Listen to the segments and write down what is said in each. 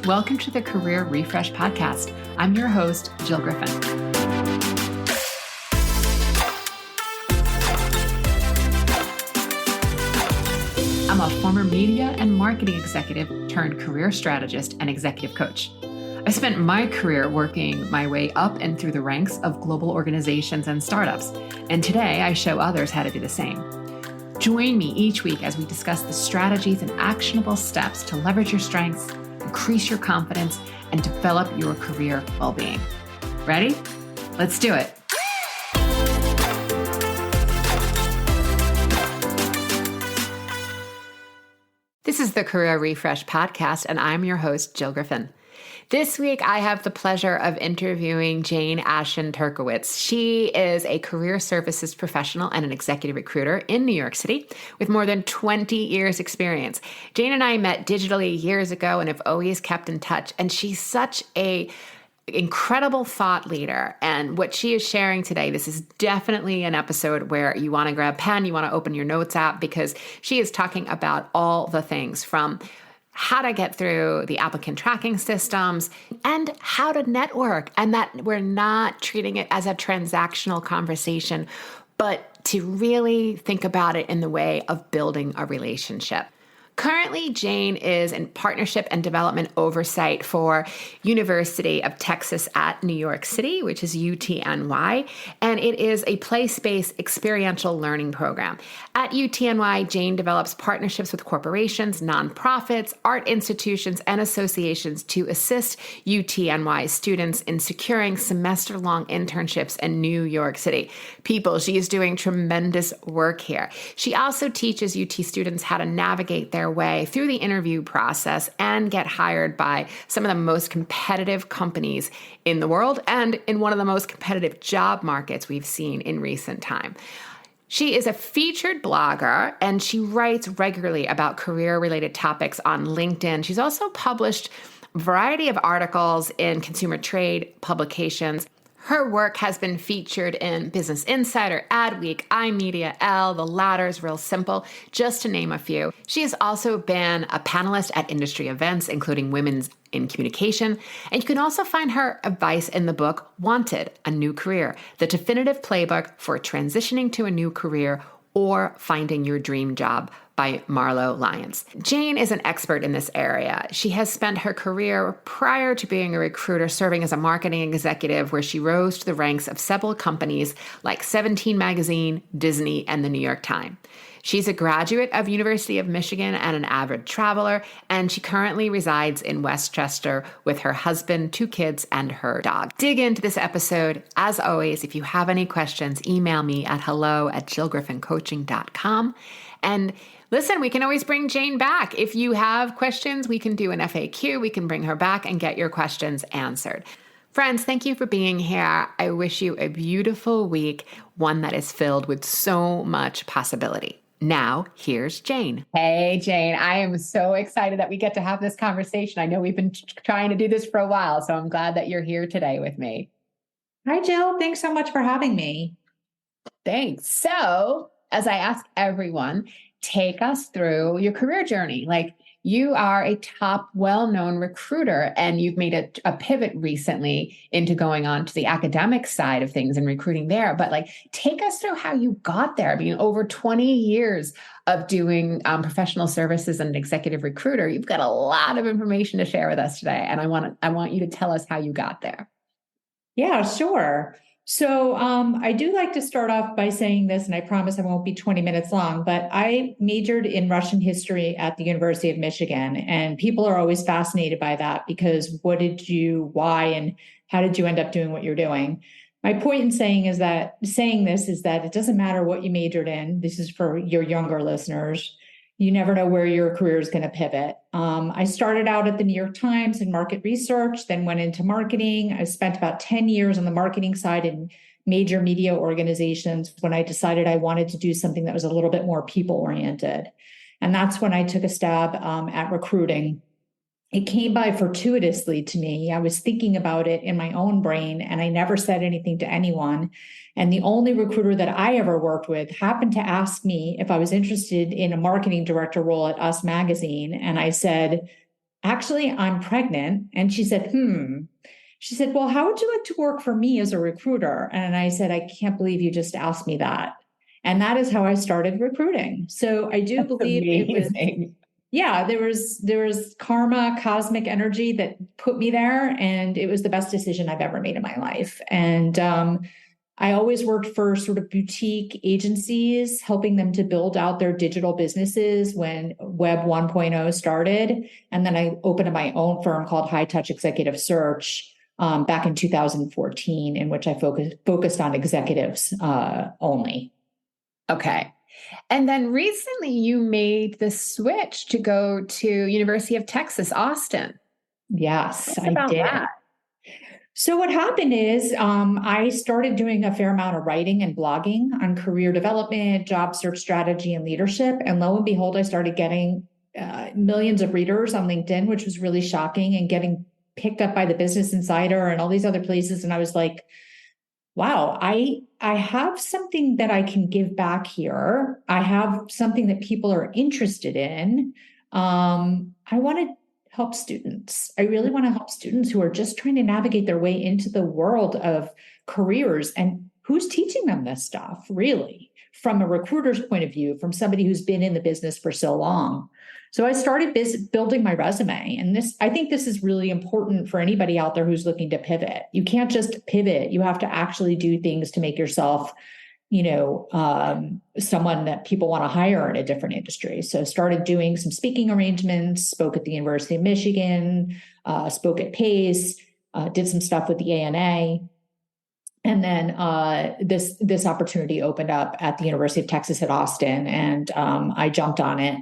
Welcome to the Career Refresh Podcast. I'm your host, Jill Griffin. I'm a former media and marketing executive turned career strategist and executive coach. I spent my career working my way up and through the ranks of global organizations and startups, and today I show others how to do the same. Join me each week as we discuss the strategies and actionable steps to leverage your strengths, increase your confidence, and develop your career well-being. Ready? Let's do it. This is the Career Refresh Podcast, and I'm your host, Jill Griffin. This week, I have the pleasure of interviewing Jane Ashen Turkewitz. She is a career services professional and an executive recruiter in New York City with more than 20 years experience. Jane and I met digitally years ago and have always kept in touch, and she's such a incredible thought leader. And what she is sharing today, this is definitely an episode where you want to grab a pen, you want to open your notes app, because she is talking about all the things from how to get through the applicant tracking systems and how to network, and that we're not treating it as a transactional conversation, but to really think about it in the way of building a relationship. Currently, Jane is in partnership and development oversight for University of Texas at New York City, which is UTNY, and it is a place-based experiential learning program. At UTNY, Jane develops partnerships with corporations, nonprofits, art institutions, and associations to assist UTNY students in securing semester-long internships in New York City. People, she is doing tremendous work here. She also teaches UT students how to navigate their way through the interview process and get hired by some of the most competitive companies in the world and in one of the most competitive job markets we've seen in recent time. She is a featured blogger and she writes regularly about career-related topics on LinkedIn. She's also published a variety of articles in consumer trade publications. Her work has been featured in Business Insider, Adweek, iMedia, Elle, The Ladder's Real Simple, just to name a few. She has also been a panelist at industry events, including Women's in Communication. And you can also find her advice in the book, Wanted, A New Career, the definitive playbook for transitioning to a new career or finding your dream job, by Marlo Lyons. Jane is an expert in this area. She has spent her career prior to being a recruiter serving as a marketing executive, where she rose to the ranks of several companies like 17 Magazine, Disney, and the New York Times. She's a graduate of University of Michigan and an avid traveler, and she currently resides in Westchester with her husband, 2 kids, and her dog. Dig into this episode. As always, if you have any questions, email me at hello@jillgriffincoaching.com. And listen, we can always bring Jane back. If you have questions, we can do an FAQ. We can bring her back and get your questions answered. Friends, thank you for being here. I wish you a beautiful week, one that is filled with so much possibility. Now, here's Jane. Hey, Jane. I am so excited that we get to have this conversation. I know we've been trying to do this for a while, so I'm glad that you're here today with me. Hi, Jill. Thanks so much for having me. Thanks. So, as I ask everyone, take us through your career journey. Like, you are a top, well-known recruiter, and you've made a pivot recently into going on to the academic side of things and recruiting there. But take us through how you got there. I mean, over 20 years of doing professional services and an executive recruiter, you've got a lot of information to share with us today. And I want you to tell us how you got there. Yeah, sure. So I do like to start off by saying this, and I promise I won't be 20 minutes long, but I majored in Russian history at the University of Michigan, and people are always fascinated by that because why, and how did you end up doing what you're doing? My point in saying this is that it doesn't matter what you majored in. This is for your younger listeners. You never know where your career is going to pivot. I started out at the New York Times in market research, then went into marketing. I spent about 10 years on the marketing side in major media organizations when I decided I wanted to do something that was a little bit more people-oriented. And that's when I took a stab at recruiting. It came by fortuitously to me. I was thinking about it in my own brain, and I never said anything to anyone. And the only recruiter that I ever worked with happened to ask me if I was interested in a marketing director role at Us Magazine. And I said, actually, I'm pregnant. And she said, She said, well, how would you like to work for me as a recruiter? And I said, I can't believe you just asked me that. And that is how I started recruiting. So I do That's believe it was, amazing. yeah, there was karma, cosmic energy that put me there, and it was the best decision I've ever made in my life. And I always worked for sort of boutique agencies, helping them to build out their digital businesses when Web 1.0 started. And then I opened up my own firm called High Touch Executive Search back in 2014, in which I focused on executives only. Okay. And then recently you made the switch to go to University of Texas, Austin. Yes, What's I about did. that? So what happened is I started doing a fair amount of writing and blogging on career development, job search strategy, and leadership. And lo and behold, I started getting millions of readers on LinkedIn, which was really shocking, and getting picked up by the Business Insider and all these other places. And I was like, wow, I have something that I can give back here. I have something that people are interested in. I want to help students. I really want to help students who are just trying to navigate their way into the world of careers, and who's teaching them this stuff, really, from a recruiter's point of view, from somebody who's been in the business for so long. So I started building my resume, and I think this is really important for anybody out there who's looking to pivot. You can't just pivot. You have to actually do things to make yourself, someone that people want to hire in a different industry. So started doing some speaking arrangements, spoke at the University of Michigan, spoke at Pace, did some stuff with the ANA. And then this opportunity opened up at the University of Texas at Austin, and I jumped on it,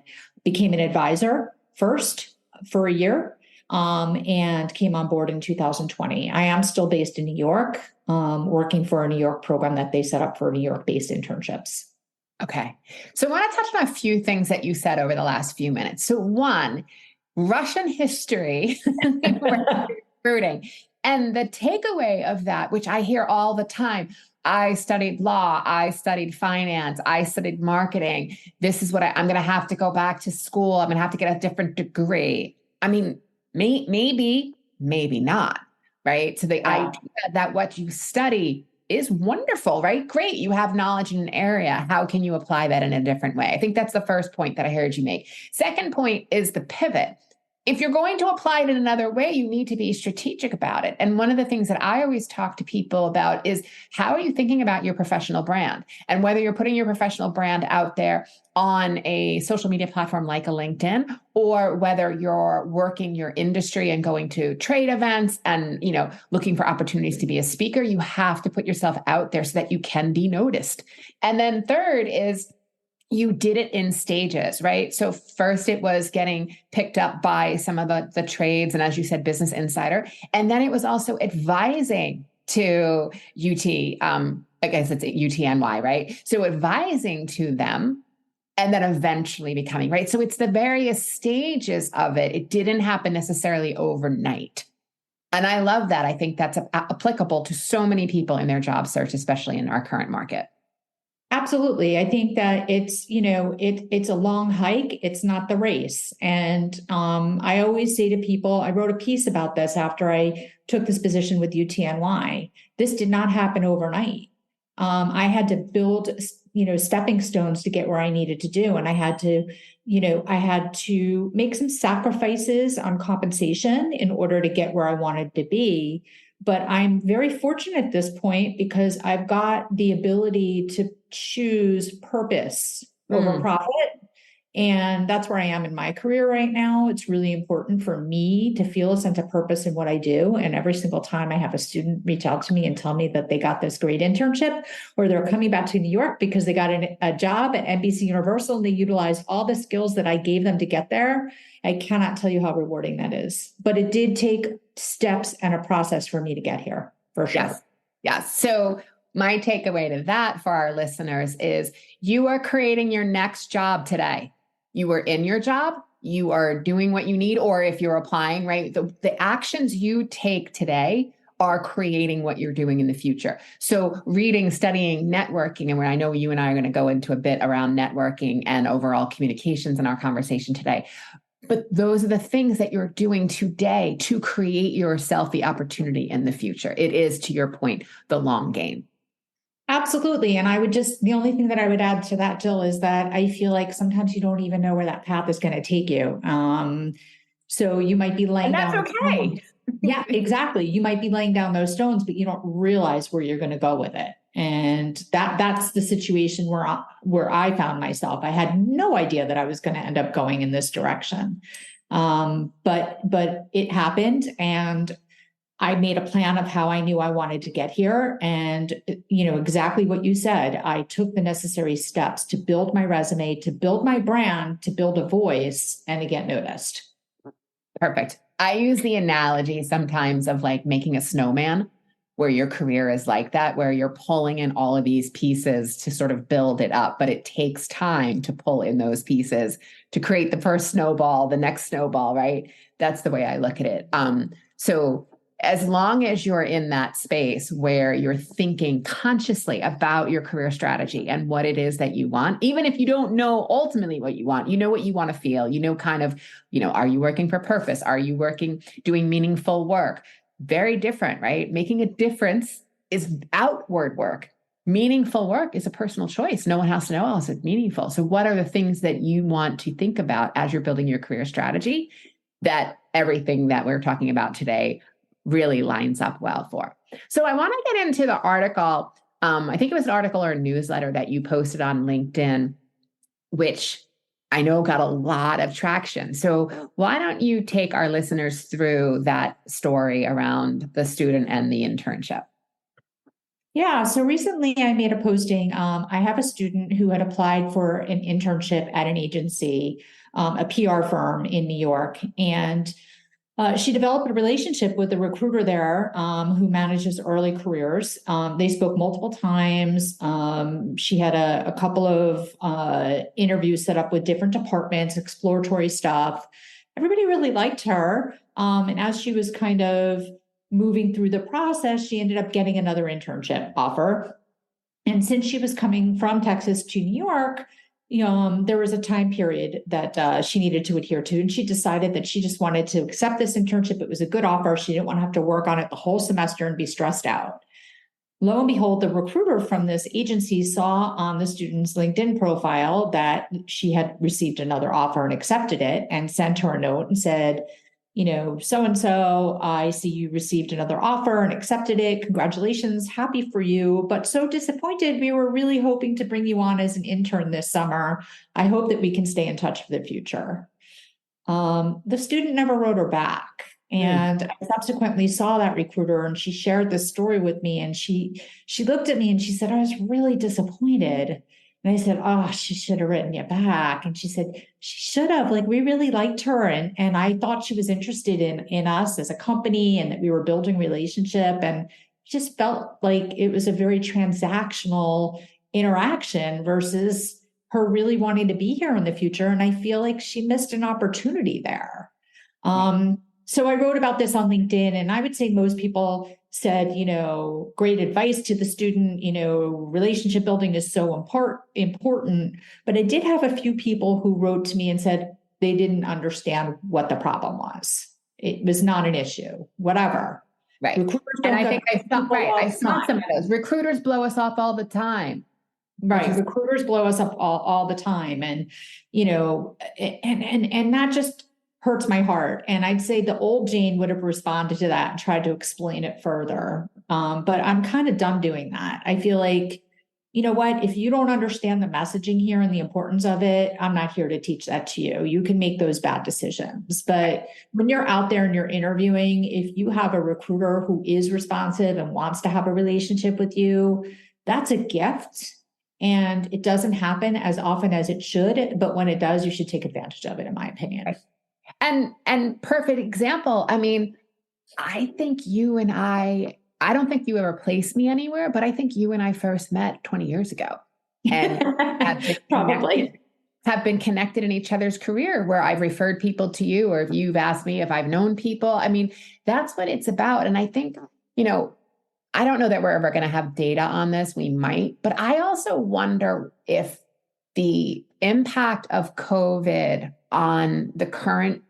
became an advisor first for a year, and came on board in 2020. I am still based in New York, working for a New York program that they set up for New York-based internships. Okay. So I want to touch on a few things that you said over the last few minutes. So one, Russian history, recruiting. And the takeaway of that, which I hear all the time, I studied law, I studied finance, I studied marketing. This is what I'm going to have to go back to school. I'm going to have to get a different degree. I mean, maybe not, right? So the idea that what you study is wonderful, right? Great. You have knowledge in an area. How can you apply that in a different way? I think that's the first point that I heard you make. Second point is the pivot. If you're going to apply it in another way, you need to be strategic about it. And one of the things that I always talk to people about is, how are you thinking about your professional brand? And whether you're putting your professional brand out there on a social media platform like a LinkedIn, or whether you're working your industry and going to trade events and, looking for opportunities to be a speaker, you have to put yourself out there so that you can be noticed. And then third is, you did it in stages, right? So first it was getting picked up by some of the trades, and as you said, Business Insider. And then it was also advising to UT, I guess it's UTNY, right? So advising to them, and then eventually becoming, right? So it's the various stages of it. It didn't happen necessarily overnight. And I love that. I think that's applicable to so many people in their job search, especially in our current market. Absolutely. I think that it's a long hike. It's not the race. And I always say to people, I wrote a piece about this after I took this position with UTNY. This did not happen overnight. I had to build, stepping stones to get where I needed to do. And I had to make some sacrifices on compensation in order to get where I wanted to be. But I'm very fortunate at this point because I've got the ability to choose purpose over profit. And that's where I am in my career right now. It's really important for me to feel a sense of purpose in what I do. And every single time I have a student reach out to me and tell me that they got this great internship, or they're coming back to New York because they got a job at NBC Universal and they utilized all the skills that I gave them to get there, I cannot tell you how rewarding that is. But it did take steps and a process for me to get here, for sure. Yes. So my takeaway to that for our listeners is, you are creating your next job today. You are in your job, you are doing what you need, or if you're applying, right? The actions you take today are creating what you're doing in the future. So reading, studying, networking, and I know you and I are going to go into a bit around networking and overall communications in our conversation today. But those are the things that you're doing today to create yourself the opportunity in the future. It is, to your point, the long game. Absolutely. And the only thing that I would add to that, Jill, is that I feel like sometimes you don't even know where that path is going to take you. So you might be laying And that's down. okay. Yeah, exactly. You might be laying down those stones, but you don't realize where you're going to go with it. And that's the situation where I found myself. I had no idea that I was going to end up going in this direction. But it happened, and I made a plan of how I knew I wanted to get here. And, exactly what you said, I took the necessary steps to build my resume, to build my brand, to build a voice, and to get noticed. Perfect. I use the analogy sometimes of like making a snowman, where your career is like that, where you're pulling in all of these pieces to sort of build it up, but it takes time to pull in those pieces to create the first snowball, the next snowball, right? That's the way I look at it. So as long as you're in that space where you're thinking consciously about your career strategy and what it is that you want, even if you don't know ultimately what you want, you know what you want to feel, kind of, are you working for purpose? Are you doing meaningful work? Very different, right? Making a difference is outward work. Meaningful work is a personal choice. No one has to know, oh, it's meaningful. So what are the things that you want to think about as you're building your career strategy that everything that we're talking about today really lines up well for? So I want to get into the article. I think it was an article or a newsletter that you posted on LinkedIn, which I know got a lot of traction. So why don't you take our listeners through that story around the student and the internship? Yeah, so recently I made a posting. I have a student who had applied for an internship at an agency, a PR firm in New York, and she developed a relationship with the recruiter there, who manages early careers. They spoke multiple times. She had a couple of interviews set up with different departments, exploratory stuff. Everybody really liked her. And as she was kind of moving through the process, she ended up getting another internship offer. And since she was coming from Texas to New York, there was a time period that she needed to adhere to, and she decided that she just wanted to accept this internship. It was a good offer. She didn't want to have to work on it the whole semester and be stressed out. Lo and behold, the recruiter from this agency saw on the student's LinkedIn profile that she had received another offer and accepted it, and sent her a note and said, so-and-so, I see you received another offer and accepted it. Congratulations, happy for you, but so disappointed. We were really hoping to bring you on as an intern this summer. I hope that we can stay in touch for the future. The student never wrote her back. And I subsequently saw that recruiter, and she shared this story with me, and she looked at me and she said, I was really disappointed. And I said, oh, she should have written you back. And she said, she should have. Like, we really liked her. And I thought she was interested in us as a company, and that we were building relationship. And it just felt like it was a very transactional interaction versus her really wanting to be here in the future. And I feel like she missed an opportunity there. So I wrote about this on LinkedIn, and I would say most people said, great advice to the student, relationship building is so important. But I did have a few people who wrote to me and said they didn't understand what the problem was. It was not an issue, whatever. Right. And I think I saw some of those. Recruiters blow us off all the time. Right. Recruiters blow us up all the time. And, and that just hurts my heart. And I'd say the old Jane would have responded to that and tried to explain it further. But I'm kind of done doing that. I feel like, you know what, if you don't understand the messaging here and the importance of it, I'm not here to teach that to you. You can make those bad decisions. But when you're out there and you're interviewing, if you have a recruiter who is responsive and wants to have a relationship with you, that's a gift. And it doesn't happen as often as it should. But when it does, you should take advantage of it, in my opinion. Right. And perfect example. I mean, I think you and I don't think you ever placed me anywhere, but I think you and I first met 20 years ago, and have been connected in each other's career, where I've referred people to you, or if you've asked me if I've known people. I mean, that's what it's about. And I think, I don't know that we're ever going to have data on this. We might, but I also wonder if the impact of COVID on the current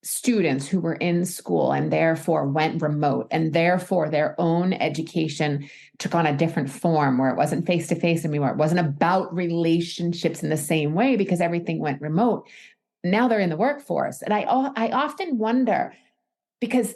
students who were in school and therefore went remote, and therefore their own education took on a different form where it wasn't face-to-face anymore. It wasn't about relationships in the same way because everything went remote. Now they're in the workforce. And I often wonder, because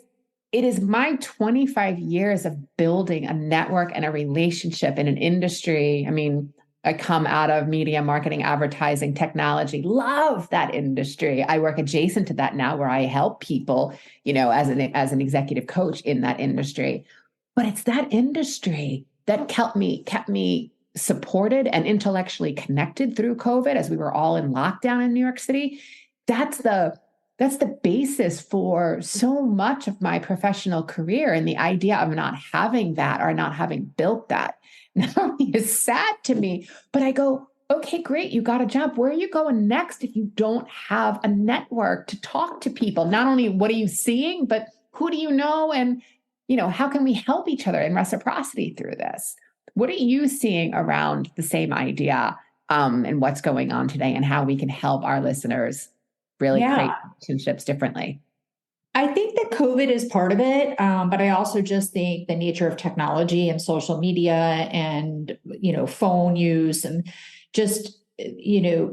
it is my 25 years of building a network and a relationship in an industry. I mean, I come out of media, marketing, advertising, technology, love that industry. I work adjacent to that now where I help people, as an executive coach in that industry. But it's that industry that kept me supported and intellectually connected through COVID as we were all in lockdown in New York City. That's the basis for so much of my professional career, and the idea of not having that or not having built that not only is sad to me, but I go, okay, great, you got a job. Where are you going next if you don't have a network to talk to people? Not only what are you seeing, but who do you know? And, how can we help each other in reciprocity through this? What are you seeing around the same idea and what's going on today, and how we can help our listeners really create relationships differently? I think that COVID is part of it, but I also just think the nature of technology and social media and, phone use and just,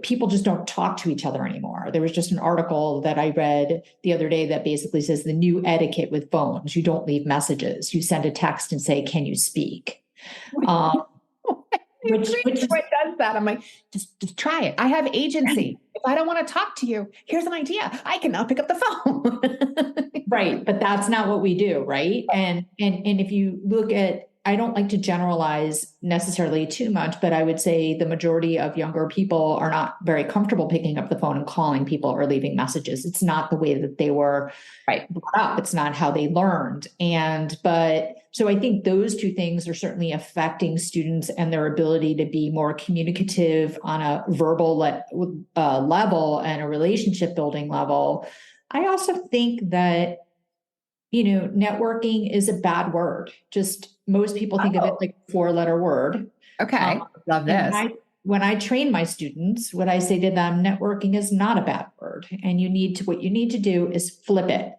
people just don't talk to each other anymore. There was just an article that I read the other day that basically says the new etiquette with phones: you don't leave messages. You send a text and say, "Can you speak?" Which does that? I'm like, just try it. I have agency. If I don't want to talk to you, here's an idea. I can now pick up the phone. Right. But that's not what we do. Right. And if you look at, I don't like to generalize necessarily too much, but I would say the majority of younger people are not very comfortable picking up the phone and calling people or leaving messages. It's not the way that they were brought up. It's not how they learned. So I think those two things are certainly affecting students and their ability to be more communicative on a verbal level and a relationship building level. I also think that, networking is a bad word. Just most people think of it like a 4-letter word. Okay. Love this. When I train my students, what I say to them, networking is not a bad word. And what you need to do is flip it.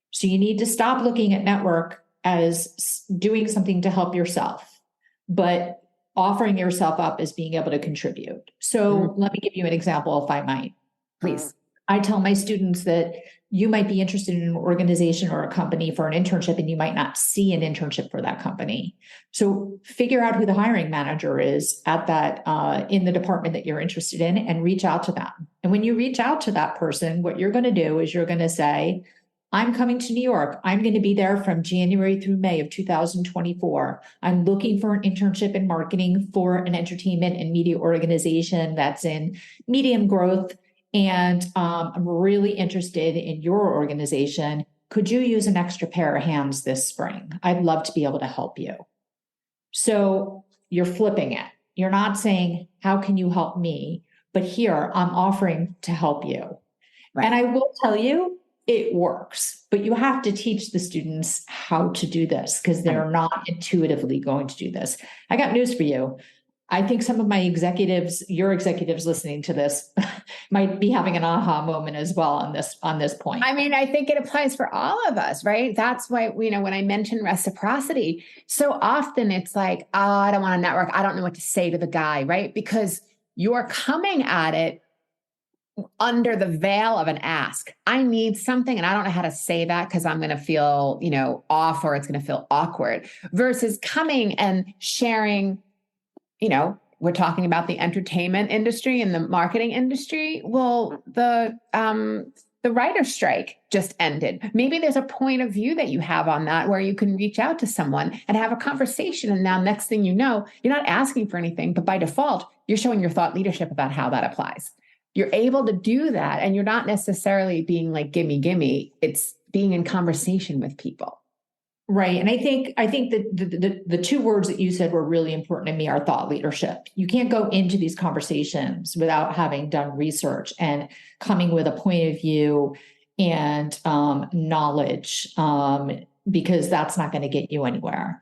So you need to stop looking at network as doing something to help yourself, but offering yourself up as being able to contribute. So let me give you an example, if I might. Please. I tell my students that you might be interested in an organization or a company for an internship, and you might not see an internship for that company. So figure out who the hiring manager is at that in the department that you're interested in, and reach out to them. And when you reach out to that person, what you're going to do is you're going to say, "I'm coming to New York. I'm going to be there from January through May of 2024. I'm looking for an internship in marketing for an entertainment and media organization that's in medium growth. And I'm really interested in your organization. Could you use an extra pair of hands this spring? I'd love to be able to help you." So you're flipping it. You're not saying, "How can you help me?" But here, I'm offering to help you. Right. And I will tell you, it works, but you have to teach the students how to do this because they're not intuitively going to do this. I got news for you. I think some of my your executives listening to this might be having an aha moment as well on this point. I mean, I think it applies for all of us, right? That's why, when I mention reciprocity, so often it's like, oh, I don't want to network. I don't know what to say to the guy, right? Because you're coming at it under the veil of an ask. I need something and I don't know how to say that because I'm going to feel, off, or it's going to feel awkward, versus coming and sharing. We're talking about the entertainment industry and the marketing industry. Well, the writer's strike just ended. Maybe there's a point of view that you have on that where you can reach out to someone and have a conversation. And now next thing you know, you're not asking for anything, but by default, you're showing your thought leadership about how that applies. You're able to do that. And you're not necessarily being like, gimme. It's being in conversation with people. Right. And I think that the two words that you said were really important to me are thought leadership. You can't go into these conversations without having done research and coming with a point of view and knowledge. because that's not going to get you anywhere.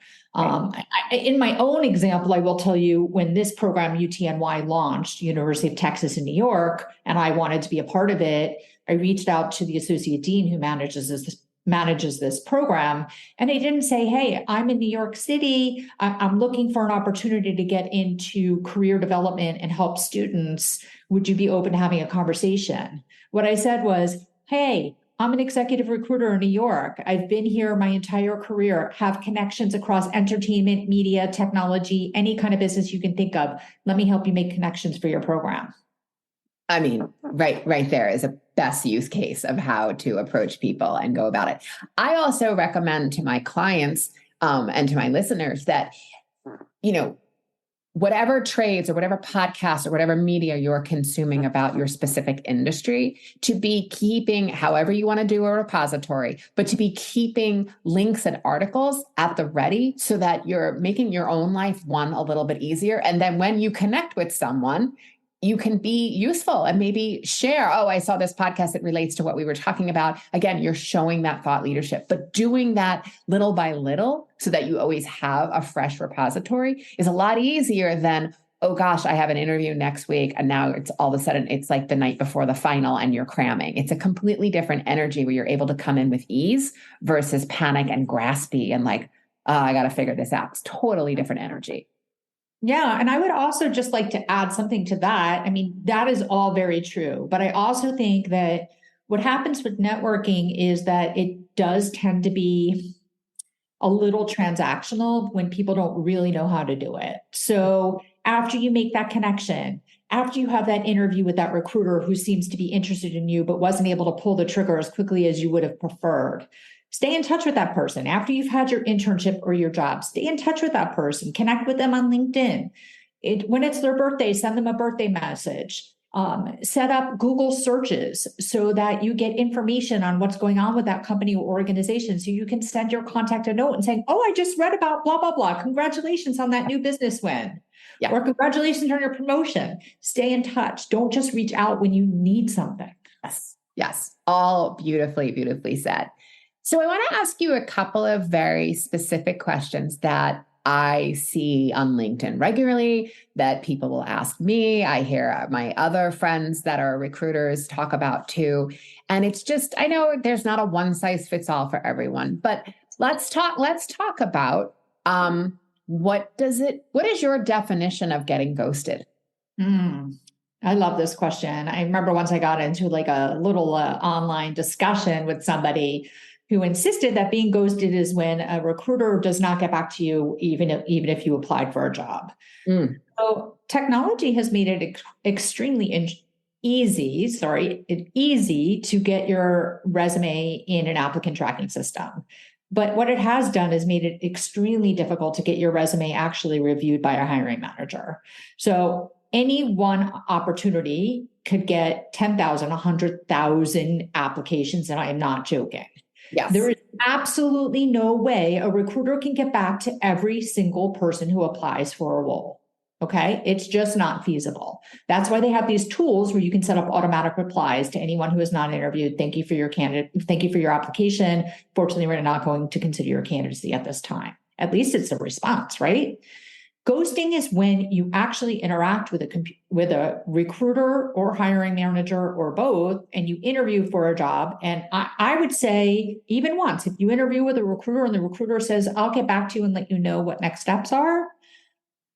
In my own example, I will tell you when this program UTNY launched, University of Texas in New York, and I wanted to be a part of it, I reached out to the associate dean who manages this program. And they didn't say, hey, I'm in New York City. I'm looking for an opportunity to get into career development and help students. Would you be open to having a conversation? What I said was, hey, I'm an executive recruiter in New York. I've been here my entire career, have connections across entertainment, media, technology, any kind of business you can think of. Let me help you make connections for your program. I mean, right there is a best use case of how to approach people and go about it. I also recommend to my clients and to my listeners that, whatever trades or whatever podcasts or whatever media you're consuming about your specific industry, to be keeping, however you want to do a repository, but to be keeping links and articles at the ready so that you're making your own life a little bit easier. And then when you connect with someone, you can be useful and maybe share, oh, I saw this podcast that relates to what we were talking about. Again, you're showing that thought leadership, but doing that little by little so that you always have a fresh repository is a lot easier than, oh gosh, I have an interview next week. And now it's all of a sudden, it's like the night before the final and you're cramming. It's a completely different energy where you're able to come in with ease versus panic and graspy and like, oh, I got to figure this out. It's totally different energy. Yeah. And I would also just like to add something to that. I mean, that is all very true. But I also think that what happens with networking is that it does tend to be a little transactional when people don't really know how to do it. So after you make that connection, after you have that interview with that recruiter who seems to be interested in you, but wasn't able to pull the trigger as quickly as you would have preferred, stay in touch with that person. After you've had your internship or your job, stay in touch with that person, connect with them on LinkedIn. When it's their birthday, send them a birthday message. Set up Google searches so that you get information on what's going on with that company or organization. So you can send your contact a note and saying, oh, I just read about blah, blah, blah. Congratulations on that new business win. Yeah. Or congratulations on your promotion. Stay in touch. Don't just reach out when you need something. Yes. All beautifully, beautifully said. So I want to ask you a couple of very specific questions that I see on LinkedIn regularly that people will ask me. I hear my other friends that are recruiters talk about too. And it's just, I know there's not a one size fits all for everyone, but let's talk about what is your definition of getting ghosted? I love this question. I remember once I got into like a little online discussion with somebody who insisted that being ghosted is when a recruiter does not get back to you, even if you applied for a job. So technology has made it extremely easy to get your resume in an applicant tracking system. But what it has done is made it extremely difficult to get your resume actually reviewed by a hiring manager. So any one opportunity could get 10,000, 100,000 applications, and I am not joking. Yes. There is absolutely no way a recruiter can get back to every single person who applies for a role. Okay. It's just not feasible. That's why they have these tools where you can set up automatic replies to anyone who is not interviewed. Thank you for your candidate. Thank you for your application. Fortunately, we're not going to consider your candidacy at this time. At least it's a response, right? Ghosting is when you actually interact with a recruiter or hiring manager or both, and you interview for a job. And I would say even once, if you interview with a recruiter and the recruiter says, I'll get back to you and let you know what next steps are.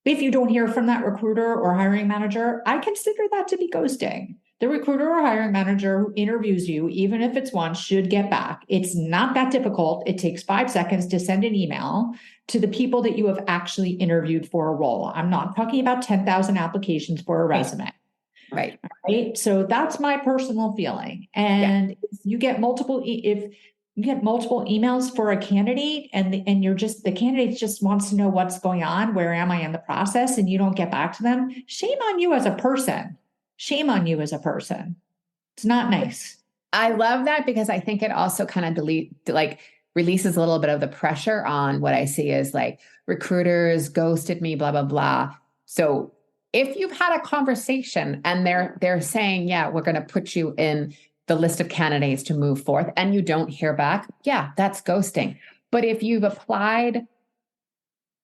If you don't hear from that recruiter or hiring manager, I consider that to be ghosting. The recruiter or hiring manager who interviews you, even if it's once, should get back. It's not that difficult. It takes 5 seconds to send an email to the people that you have actually interviewed for a role. I'm not talking about 10,000 applications for a resume. Right. So that's my personal feeling. And if you get multiple emails for a candidate and the candidate just wants to know what's going on, where am I in the process, and you don't get back to them, shame on you as a person. Shame on you as a person. It's not nice. I love that because I think it also kind of releases a little bit of the pressure on what I see as like recruiters ghosted me, blah, blah, blah. So if you've had a conversation and they're saying, yeah, we're going to put you in the list of candidates to move forth and you don't hear back, yeah, that's ghosting. But if you've applied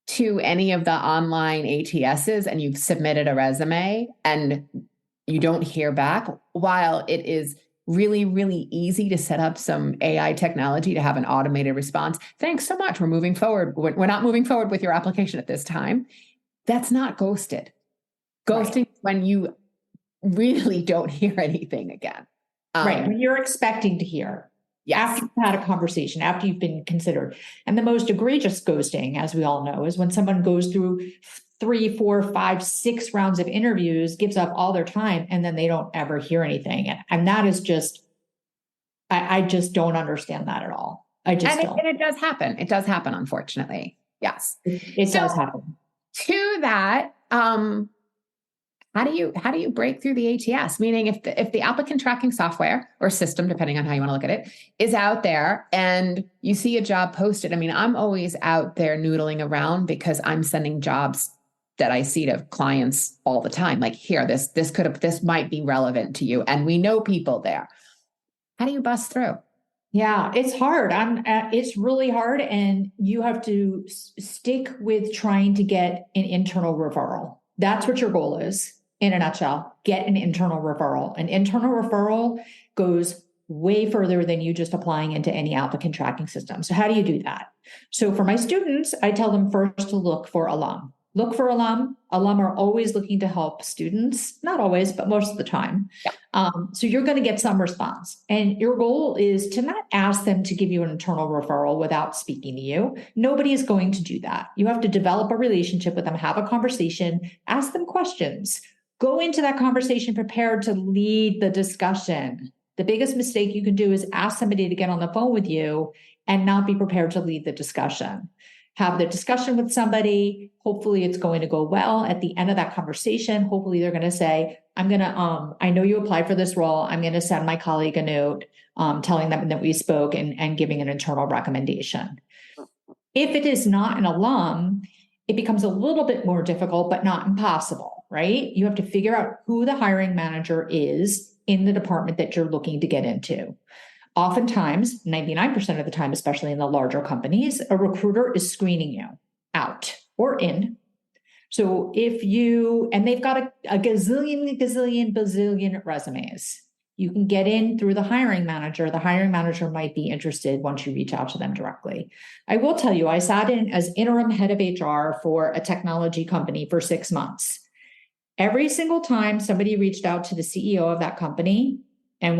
to any of the online ATSs and you've submitted a resume and you don't hear back, while it is really, really easy to set up some AI technology to have an automated response, thanks so much, we're moving forward. We're not moving forward with your application at this time. That's not ghosted. Ghosting is when you really don't hear anything again. Right. When you're expecting to hear. Yes. After you've had a conversation, after you've been considered. And the most egregious ghosting, as we all know, is when someone goes through 3, 4, 5, 6 rounds of interviews, gives up all their time, and then they don't ever hear anything. And that is just, I just don't understand that at all. I just don't. And it does happen. It does happen, unfortunately. Yes. It does happen. To that, how do you break through the ATS? Meaning if the applicant tracking software or system, depending on how you want to look at it, is out there and you see a job posted. I mean, I'm always out there noodling around because I'm sending jobs that I see to clients all the time. Like, here, this might be relevant to you. And we know people there. How do you bust through? Yeah, it's hard. It's really hard. And you have to stick with trying to get an internal referral. That's what your goal is. In a nutshell, get an internal referral. An internal referral goes way further than you just applying into any applicant tracking system. So how do you do that? So for my students, I tell them first to look for alum. Look for alum. Alum are always looking to help students, not always, but most of the time. Yeah. So you're going to get some response. And your goal is to not ask them to give you an internal referral without speaking to you. Nobody is going to do that. You have to develop a relationship with them, have a conversation, ask them questions. Go into that conversation prepared to lead the discussion. The biggest mistake you can do is ask somebody to get on the phone with you and not be prepared to lead the discussion. Have the discussion with somebody. Hopefully it's going to go well. At the end of that conversation, hopefully they're going to say, I know you applied for this role. I'm going to send my colleague a note telling them that we spoke and giving an internal recommendation. If it is not an alum, it becomes a little bit more difficult, but not impossible, right? You have to figure out who the hiring manager is in the department that you're looking to get into. Oftentimes, 99% of the time, especially in the larger companies, a recruiter is screening you out or in. So and they've got a bazillion resumes. You can get in through the hiring manager. The hiring manager might be interested once you reach out to them directly. I will tell you, I sat in as interim head of HR for a technology company for 6 months. Every single time somebody reached out to the CEO of that company and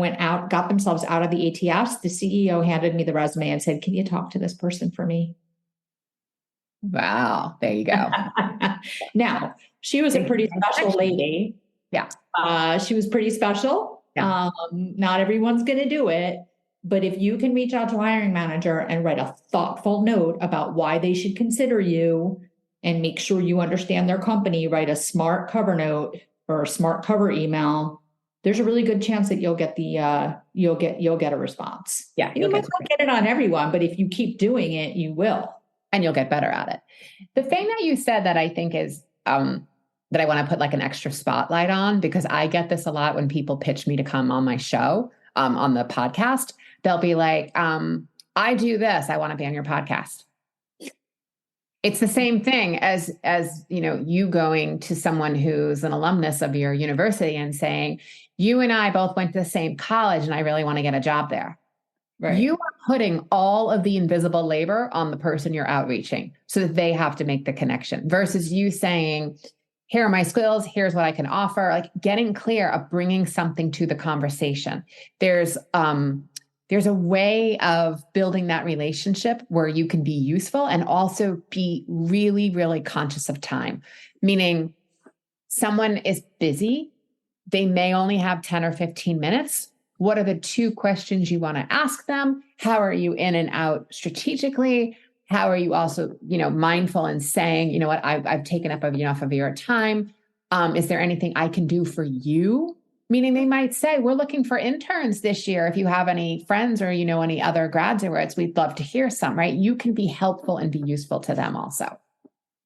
got themselves out of the ATS, the CEO handed me the resume and said, can you talk to this person for me? Wow. There you go. Now, she was a pretty special lady. Yeah. She was pretty special. Yeah. Not everyone's going to do it, but if you can reach out to a hiring manager and write a thoughtful note about why they should consider you and make sure you understand their company, write a smart cover note or a smart cover email, there's a really good chance that you'll get you'll get a response. Yeah. You might not get it on everyone, but if you keep doing it, you will. And you'll get better at it. The thing that you said that I think is, that I want to put like an extra spotlight on, because I get this a lot when people pitch me to come on my show, on the podcast. They'll be like, I do this. I want to be on your podcast. It's the same thing as, you going to someone who's an alumnus of your university and saying, you and I both went to the same college and I really want to get a job there. Right. You are putting all of the invisible labor on the person you're outreaching so that they have to make the connection versus you saying, here are my skills. Here's what I can offer. Like getting clear of bringing something to the conversation. There's a way of building that relationship where you can be useful and also be really, really conscious of time. Meaning someone is busy. They may only have 10 or 15 minutes. What are the 2 questions you want to ask them? How are you in and out strategically? How are you also, mindful and saying, you know what, I've taken up enough of your time. Is there anything I can do for you? Meaning they might say, we're looking for interns this year. If you have any friends or, any other graduates, we'd love to hear some, right? You can be helpful and be useful to them also.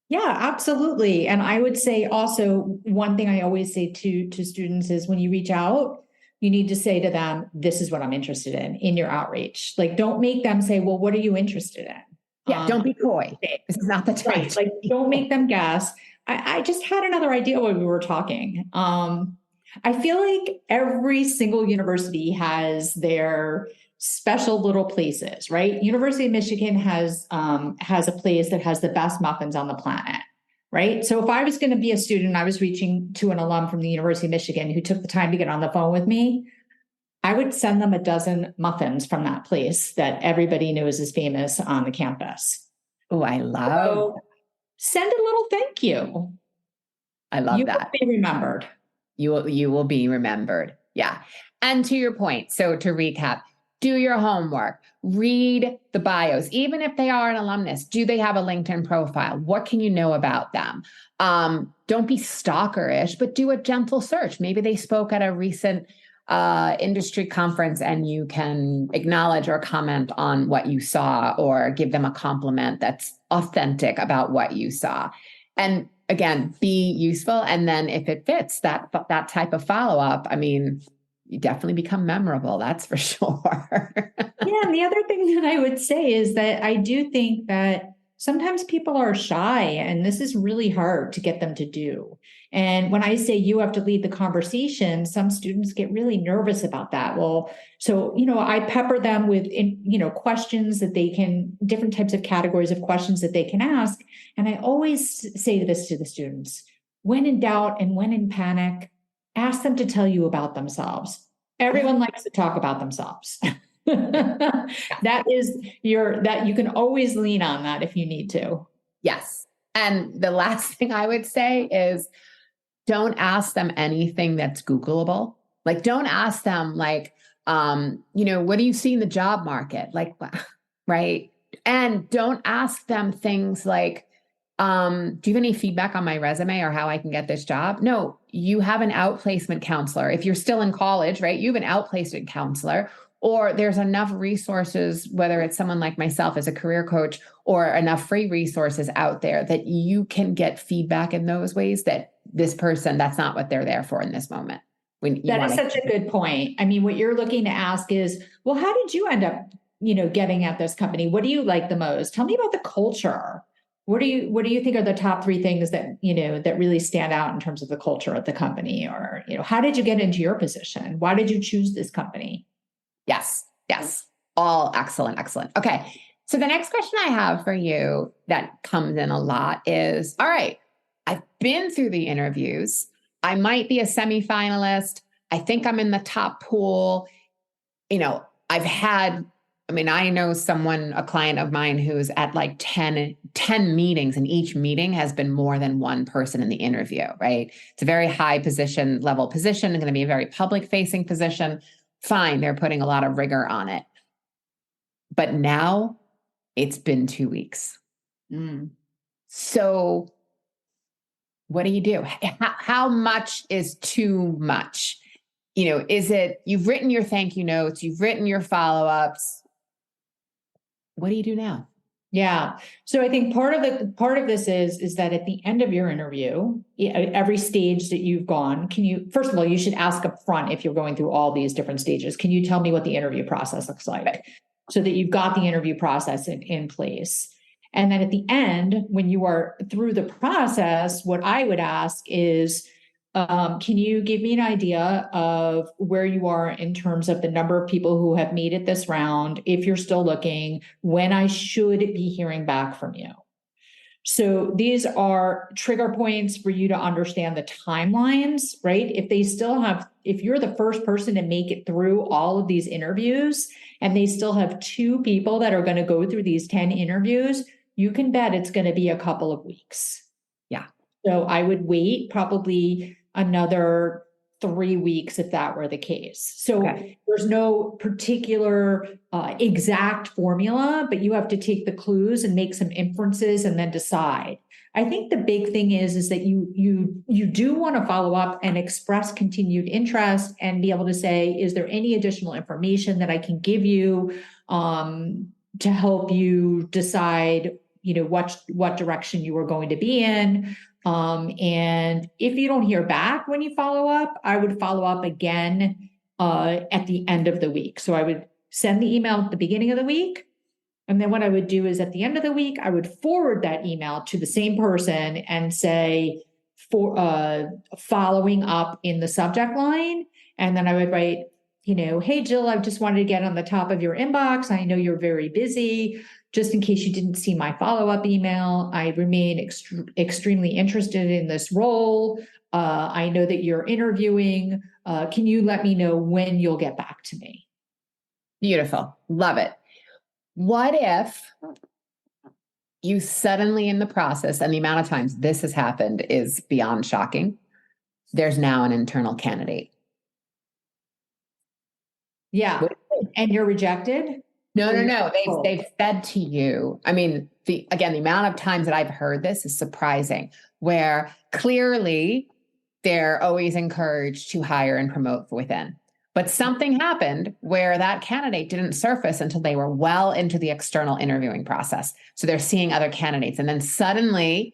Yeah, absolutely. And I would say also one thing I always say to students is when you reach out, you need to say to them, this is what I'm interested in your outreach. Like, don't make them say, well, what are you interested in? Yeah, don't be coy. This is not the time. Right, like don't make them guess. I just had another idea when we were talking. I feel like every single university has their special little places, right? University of Michigan has a place that has the best muffins on the planet, right? So if I was going to be a student, I was reaching to an alum from the University of Michigan who took the time to get on the phone with me. I would send them a dozen muffins from that place that everybody knows is famous on the campus. Oh, I love. So send a little thank you. I love you that. You will be remembered. You will be remembered. Yeah. And to your point, so to recap, do your homework, read the bios, even if they are an alumnus. Do they have a LinkedIn profile? What can you know about them? Don't be stalkerish, but do a gentle search. Maybe they spoke at a recent industry conference and you can acknowledge or comment on what you saw or give them a compliment that's authentic about what you saw. And again, be useful. And then if it fits that type of follow-up, I mean, you definitely become memorable. That's for sure. Yeah. And the other thing that I would say is that I do think that sometimes people are shy and this is really hard to get them to do. And when I say you have to lead the conversation, some students get really nervous about that. Well, so, I pepper them with, questions that they can, different types of categories of questions that they can ask. And I always say this to the students: when in doubt and when in panic, ask them to tell you about themselves. Everyone likes to talk about themselves. That you can always lean on that if you need to. Yes. And the last thing I would say is don't ask them anything that's Googleable. Like, don't ask them like, what do you see in the job market? Like, right. And don't ask them things like, do you have any feedback on my resume or how I can get this job? No, you have an outplacement counselor. If you're still in college, right, you have an outplacement counselor, or there's enough resources, whether it's someone like myself as a career coach or enough free resources out there that you can get feedback in those ways that this person, that's not what they're there for in this moment. That is such a good point. I mean, what you're looking to ask is, well, how did you end up, getting at this company? What do you like the most? Tell me about the culture. What do you think are the top 3 things that, that really stand out in terms of the culture of the company? Or, how did you get into your position? Why did you choose this company? Yes. All excellent. Okay. So the next question I have for you that comes in a lot is, all right, I've been through the interviews. I might be a semifinalist. I think I'm in the top pool. I know a client of mine who's at like 10 meetings, and each meeting has been more than one person in the interview, right? It's a very high level position, going to be a very public facing position. Fine, they're putting a lot of rigor on it. But now it's been 2 weeks. So what do you do? How much is too much? Is it, you've written your thank you notes, you've written your follow-ups. What do you do now? Yeah. So I think part of this is that at the end of your interview, every stage that you've gone, first of all, you should ask up front if you're going through all these different stages. Can you tell me what the interview process looks like? So that you've got the interview process in place. And then at the end, when you are through the process, what I would ask is, can you give me an idea of where you are in terms of the number of people who have made it this round, if you're still looking, when I should be hearing back from you? So these are trigger points for you to understand the timelines, right? If you're the first person to make it through all of these interviews and they still have 2 people that are going to go through these 10 interviews, you can bet it's going to be a couple of weeks. Yeah. So I would wait probably another 3 weeks if that were the case. So There's no particular exact formula, but you have to take the clues and make some inferences and then decide. I think the big thing is that you do want to follow up and express continued interest and be able to say, is there any additional information that I can give you to help you decide, what direction you are going to be in? And if you don't hear back when you follow up, I would follow up again at the end of the week. So I would send the email at the beginning of the week And then what I would do is at the end of the week, I would forward that email to the same person and say, for following up in the subject line. And then I would write, hey, Jill, I just wanted to get on the top of your inbox. I know you're very busy. Just in case you didn't see my follow-up email, I remain extremely interested in this role. I know that you're interviewing. Can you let me know when you'll get back to me? Beautiful. Love it. What if you suddenly in the process, and the amount of times this has happened is beyond shocking, there's now an internal candidate? Yeah. And you're rejected? No. They've said to you, I mean, the amount of times that I've heard this is surprising, where clearly they're always encouraged to hire and promote within. But something happened where that candidate didn't surface until they were well into the external interviewing process. So they're seeing other candidates. And then suddenly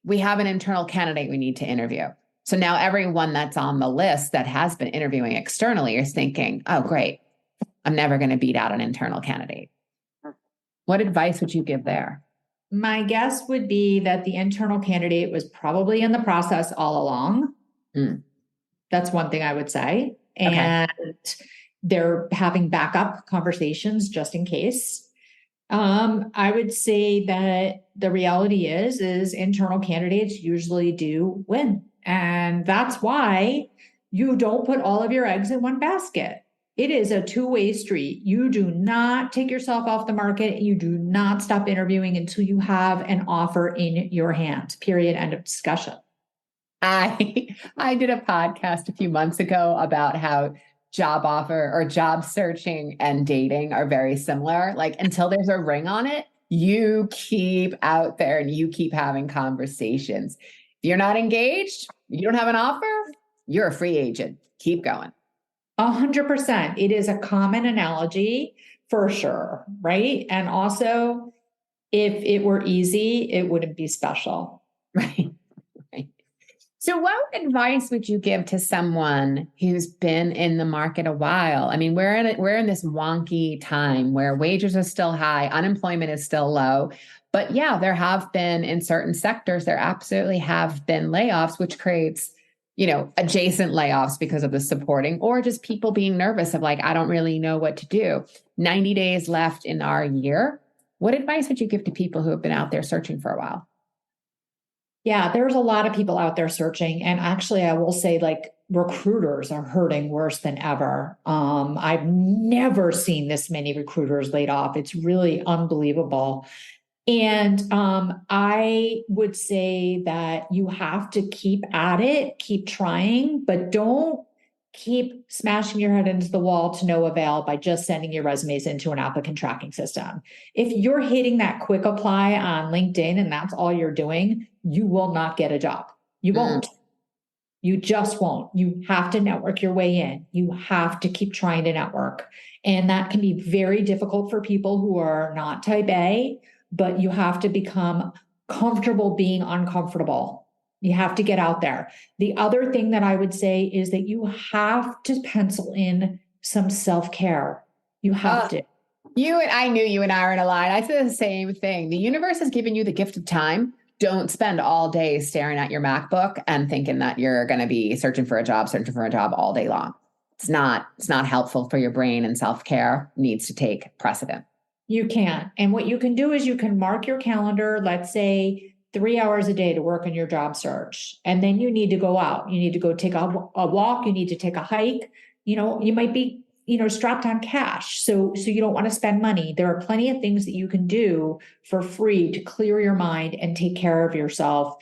we have an internal candidate we need to interview. So now everyone that's on the list that has been interviewing externally is thinking, oh, great, I'm never going to beat out an internal candidate. What advice would you give there? My guess would be that the internal candidate was probably in the process all along. That's one thing I would say. And they're having backup conversations just in case. I would say that the reality is internal candidates usually do win. And that's why you don't put all of your eggs in one basket. It is a two-way street. You do not take yourself off the market. You do not stop interviewing until you have an offer in your hand, period, end of discussion. I did a podcast a few months ago about how job offer or job searching and dating are very similar. Like until there's a ring on it, you keep out there and you keep having conversations. If you're not engaged, you don't have an offer, you're a free agent. Keep going. 100%. It is a common analogy for sure, right? And also, if it were easy, it wouldn't be special. Right. So what advice would you give to someone who's been in the market a while? I mean, we're in this wonky time where wages are still high, unemployment is still low. But yeah, there have been in certain sectors, there absolutely have been layoffs, which creates, adjacent layoffs because of the supporting, or just people being nervous of like, I don't really know what to do. 90 days left in our year. What advice would you give to people who have been out there searching for a while? Yeah, there's a lot of people out there searching. And actually, I will say like recruiters are hurting worse than ever. I've never seen this many recruiters laid off. It's really unbelievable. And I would say that you have to keep at it, keep trying, but don't keep smashing your head into the wall to no avail by just sending your resumes into an applicant tracking system. If you're hitting that quick apply on LinkedIn and that's all you're doing, you will not get a job. You won't. You just won't. You have to network your way in. You have to keep trying to network. And that can be very difficult for people who are not type A, but you have to become comfortable being uncomfortable. You have to get out there. The other thing that I would say is that you have to pencil in some self-care. You have to. I knew you and I were in a line. I said the same thing. The universe has given you the gift of time. Don't spend all day staring at your MacBook and thinking that you're going to be searching for a job all day long. It's not helpful for your brain, and self-care needs to take precedent. You can. And what you can do is you can mark your calendar, let's say 3 hours a day to work on your job search. And then you need to go out. You need to go take a walk. You need to take a hike. You might be, strapped on cash. So you don't want to spend money. There are plenty of things that you can do for free to clear your mind and take care of yourself.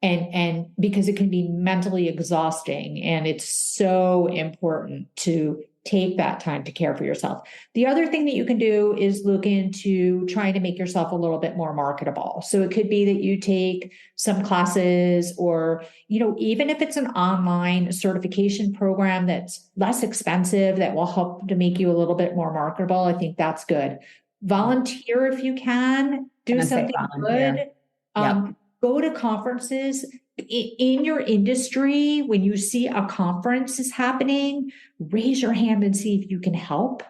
And because it can be mentally exhausting, and it's so important to take that time to care for yourself. The other thing that you can do is look into trying to make yourself a little bit more marketable. So it could be that you take some classes, or, even if it's an online certification program that's less expensive, that will help to make you a little bit more marketable. I think that's good. Volunteer if you can, do something good. Go to conferences. In your industry, when you see a conference is happening, raise your hand and see if you can help.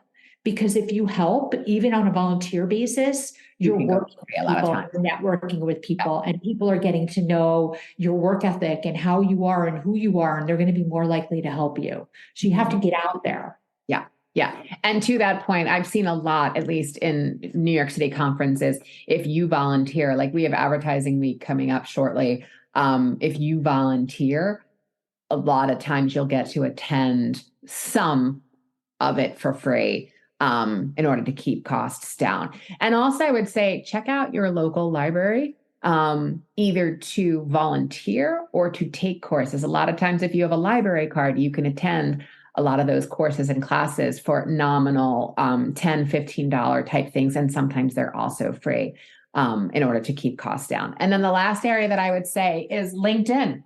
because if you help, even on a volunteer basis, you're working with a lot of people, time. you're networking with people, and people are getting to know your work ethic and how you are and who you are, and they're going to be more likely to help you. So you have to get out there. Yeah. Yeah. And to that point, I've seen a lot, at least in New York City conferences, if you volunteer, like we have advertising week coming up shortly. If you volunteer, a lot of times you'll get to attend some of it for free in order to keep costs down. And also I would say, check out your local library, either to volunteer or to take courses. A lot of times, if you have a library card, you can attend a lot of those courses and classes for nominal $10, $15 type things. And sometimes they're also free in order to keep costs down. And then the last area that I would say is LinkedIn.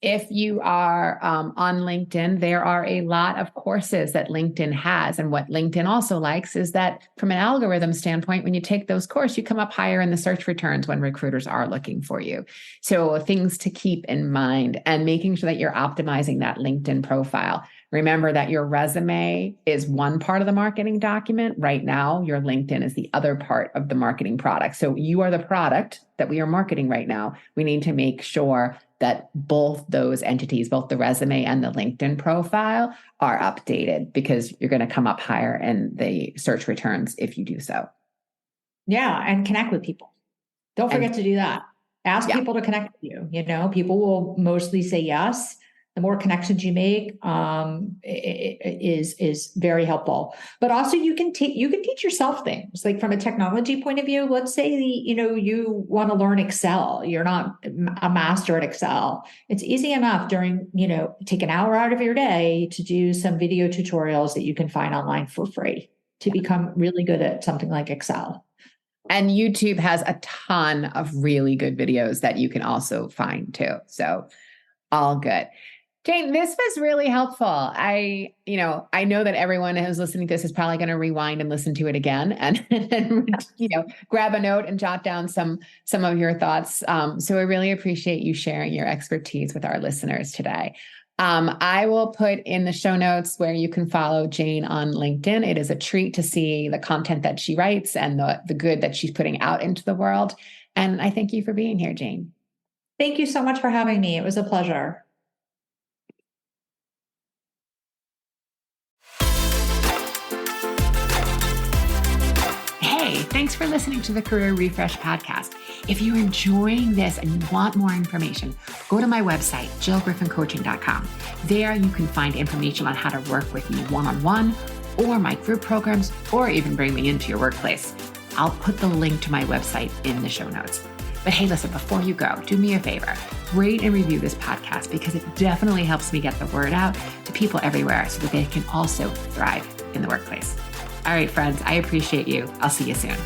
If you are on LinkedIn, there are a lot of courses that LinkedIn has. And what LinkedIn also likes is that from an algorithm standpoint, when you take those courses, you come up higher in the search returns when recruiters are looking for you. So things to keep in mind and making sure that you're optimizing that LinkedIn profile. Remember that your resume is one part of the marketing document. Right now, your LinkedIn is the other part of the marketing product. So you are the product that we are marketing right now. We need to make sure that both those entities, both the resume and the LinkedIn profile, are updated, because you're going to come up higher in the search returns if you do so. Yeah, and connect with people. Don't forget to do that. Ask people to connect with you. You know, people will mostly say yes. The more connections you make is very helpful. But also you can teach yourself things, like from a technology point of view. Let's say you want to learn Excel. You're not a master at Excel. It's easy enough take an hour out of your day to do some video tutorials that you can find online for free to become really good at something like Excel. And YouTube has a ton of really good videos that you can also find too. So all good. Jane, this was really helpful. I know that everyone who's listening to this is probably going to rewind and listen to it again and grab a note and jot down some of your thoughts. So I really appreciate you sharing your expertise with our listeners today. I will put in the show notes where you can follow Jane on LinkedIn. It is a treat to see the content that she writes and the good that she's putting out into the world. And I thank you for being here, Jane. Thank you so much for having me. It was a pleasure. Hey, thanks for listening to the Career Refresh podcast. If you're enjoying this and you want more information, go to my website, jillgriffincoaching.com. There you can find information on how to work with me one-on-one, or my group programs, or even bring me into your workplace. I'll put the link to my website in the show notes. But hey, listen, before you go, do me a favor, rate and review this podcast, because it definitely helps me get the word out to people everywhere so that they can also thrive in the workplace. All right, friends, I appreciate you. I'll see you soon.